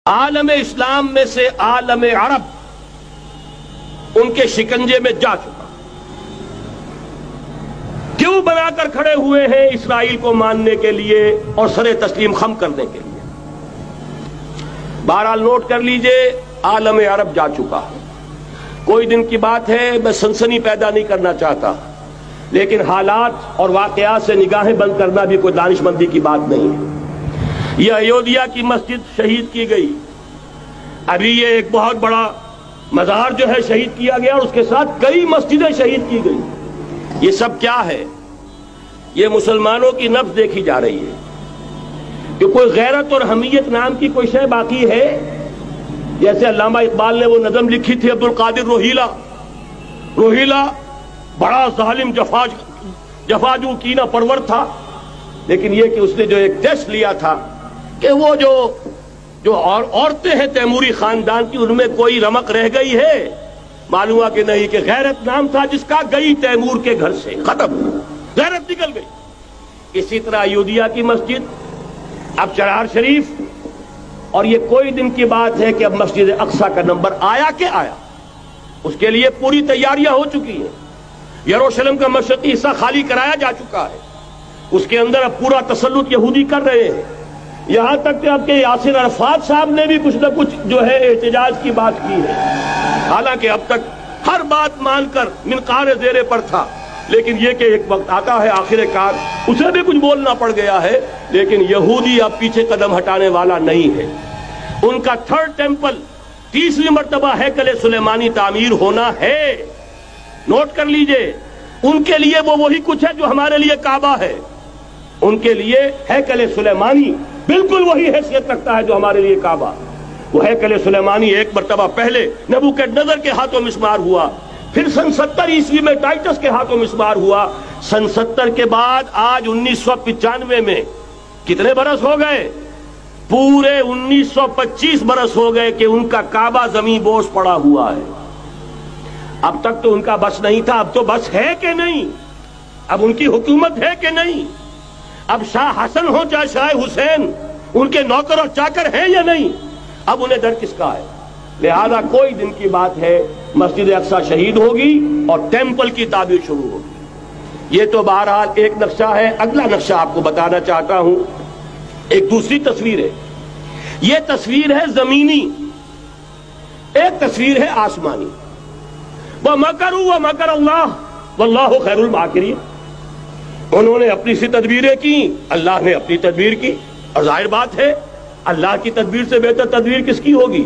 عالم اسلام میں سے عالم عرب ان کے شکنجے میں جا چکا. کیوں بنا کر کھڑے ہوئے ہیں اسرائیل کو ماننے کے لیے اور سر تسلیم خم کرنے کے لیے؟ بہرحال نوٹ کر لیجئے، عالم عرب جا چکا. کوئی دن کی بات ہے، میں سنسنی پیدا نہیں کرنا چاہتا، لیکن حالات اور واقعات سے نگاہیں بند کرنا بھی کوئی دانش مندی کی بات نہیں ہے. یہ ایودھیا کی مسجد شہید کی گئی، ابھی یہ ایک بہت بڑا مزار جو ہے شہید کیا گیا، اور اس کے ساتھ کئی مسجدیں شہید کی گئی. یہ سب کیا ہے؟ یہ مسلمانوں کی نفس دیکھی جا رہی ہے کہ کوئی غیرت اور حمیت نام کی کوئی شے باقی ہے. جیسے علامہ اقبال نے وہ نظم لکھی تھی، عبد القادر روہیلا بڑا ظالم جفاجو کینہ پرور تھا، لیکن یہ کہ اس نے جو ایک ٹیسٹ لیا تھا کہ وہ جو عورتیں ہیں تیموری خاندان کی، ان میں کوئی رمق رہ گئی ہے؟ معلوم ہوا کہ نہیں، کہ غیرت نام تھا جس کا گئی تیمور کے گھر سے، ختم، غیرت نکل گئی. اسی طرح ایودھیا کی مسجد، اب چرار شریف، اور یہ کوئی دن کی بات ہے کہ اب مسجد اقصی کا نمبر آیا کہ آیا. اس کے لیے پوری تیاریاں ہو چکی ہیں. یروشلم کا مشرقی حصہ خالی کرایا جا چکا ہے، اس کے اندر اب پورا تسلط یہودی کر رہے ہیں. یہاں تک کہ اب کے یاسر عرفات صاحب نے بھی کچھ نہ کچھ جو ہے احتجاج کی بات کی ہے، حالانکہ اب تک ہر بات مان کر منقار زیر پر تھا. لیکن یہ کہ ایک وقت آتا ہے آخر کار اسے بھی کچھ بولنا پڑ گیا ہے. لیکن یہودی اب پیچھے قدم ہٹانے والا نہیں ہے. ان کا تھرڈ ٹیمپل، تیسری مرتبہ ہیکل سلیمانی تعمیر ہونا ہے. نوٹ کر لیجئے، ان کے لیے وہ وہی کچھ ہے جو ہمارے لیے کعبہ ہے. ان کے لیے ہیکل سلیمانی بالکل وہی حیثیت رکھتا ہے جو ہمارے لیے کعبہ. وہ ہیکل سلیمانی ایک مرتبہ پہلے نبوکدنضر کے ہاتھوں مسمار ہوا، پھر سن 70 عیسوی میں ٹائٹس کے ہاتھوں مسمار ہوا. سن 70 کے بعد آج 1995 میں کتنے برس ہو گئے؟ پورے 1925 برس ہو گئے کہ ان کا کعبہ زمین بوس پڑا ہوا ہے. اب تک تو ان کا بس نہیں تھا، اب تو بس ہے کہ نہیں؟ اب ان کی حکومت ہے کہ نہیں؟ اب شاہ حسن ہو چاہے شاہ حسین، ان کے نوکر اور چاکر ہیں یا نہیں؟ اب انہیں ڈر کس کا ہے؟ لہذا کوئی دن کی بات ہے مسجد اقصی شہید ہوگی اور ٹیمپل کی تعمیر شروع ہوگی. یہ تو بہرحال ایک نقشہ ہے. اگلا نقشہ آپ کو بتانا چاہتا ہوں، ایک دوسری تصویر ہے. یہ تصویر ہے زمینی، ایک تصویر ہے آسمانی. وَمَكَرُوا وَمَكَرَ اللَّهُ وَاللَّهُ خَيْرُ الْمَاكِرِينَ. انہوں نے اپنی سی تدبیریں کی، اللہ نے اپنی تدبیر کی، اور ظاہر بات ہے اللہ کی تدبیر سے بہتر تدبیر کس کی ہوگی؟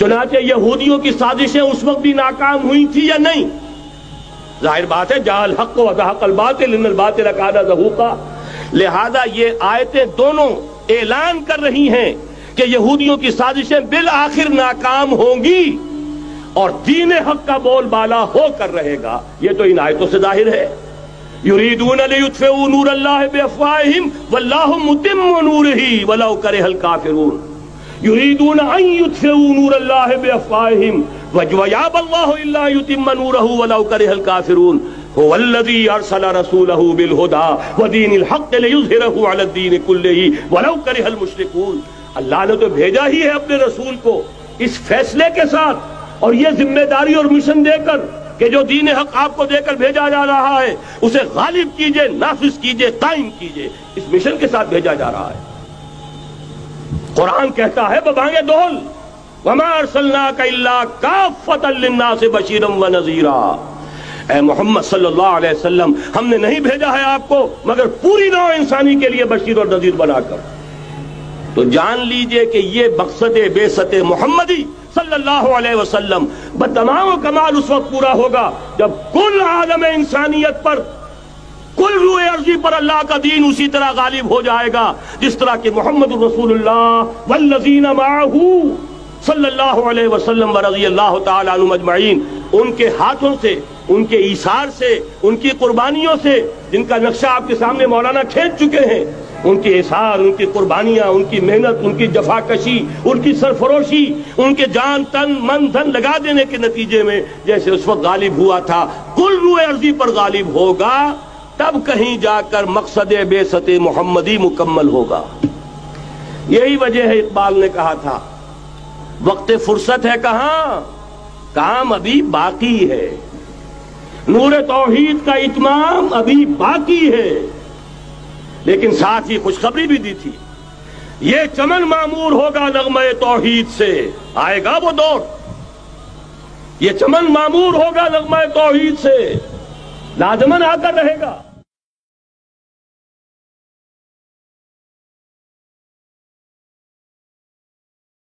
چنانچہ یہودیوں کی سازشیں اس وقت بھی ناکام ہوئی تھی یا نہیں؟ ظاہر بات ہے جاء الحق وزهق الباطل ان الباطل كان زهوقا. لہذا یہ آیتیں دونوں اعلان کر رہی ہیں کہ یہودیوں کی سازشیں بالآخر ناکام ہوں گی اور دین حق کا بول بالا ہو کر رہے گا. یہ تو ان آیتوں سے ظاہر ہے. یریدون لیطفئوا نور اللہ بافواہہم واللہ متم نورہ ولو کرہ الکافرون. یریدون ان یطفئوا نور اللہ بافواہہم ویابی اللہ الا یتم نورہ ولو کرہ الکافرون. هو الذی ارسل رسولہ بالہدی ودین الحق لیظہرہ علی الدین کلہ ولو کرہ المشرکون. اللہ نے تو بھیجا ہی ہے اپنے رسول کو اس فیصلے کے ساتھ اور یہ ذمہ داری اور مشن دے کر کہ جو دین حق آپ کو دے کر بھیجا جا رہا ہے اسے غالب کیجئے، نافذ کیجئے، قائم کیجئے. اس مشن کے ساتھ بھیجا جا رہا ہے. قرآن کہتا ہے ببانگ دول وما ارسلناک الا کافۃ للناس بشیرا ونذیرا. اے محمد صلی اللہ علیہ وسلم، ہم نے نہیں بھیجا ہے آپ کو مگر پوری نوع انسانی کے لیے بشیر اور نذیر بنا کر. تو جان لیجئے کہ یہ مقصد بعثت محمدی صلی اللہ علیہ وسلم بتمام و کمال اس وقت پورا ہوگا جب کل عالم انسانیت پر، کل روئے ارضی پر اللہ کا دین اسی طرح غالب ہو جائے گا جس طرح کہ محمد رسول اللہ والذین معہ صلی اللہ علیہ وسلم ورضی اللہ تعالی عنہم اجمعین، ان کے ہاتھوں سے، ان کے ایثار سے، ان کی قربانیوں سے، جن کا نقشہ آپ کے سامنے مولانا کھینچ چکے ہیں، ان کے اثار، ان کی قربانیاں، ان کی محنت، ان کی جفاکشی، ان کی سرفروشی، ان کے جان تن من دھن لگا دینے کے نتیجے میں جیسے اس وقت غالب ہوا تھا کل روئے ارضی پر غالب ہوگا، تب کہیں جا کر مقصد بعثت محمدی مکمل ہوگا. یہی وجہ ہے اقبال نے کہا تھا وقت فرصت ہے کہاں، کام ابھی باقی ہے، نور توحید کا اتمام ابھی باقی ہے۔ لیکن ساتھ ہی خوشخبری بھی دی تھی، یہ چمن معمور ہوگا نغمہ توحید سے، آئے گا وہ دور، یہ چمن معمور ہوگا نغمہ توحید سے، لازماً آ کر رہے گا۔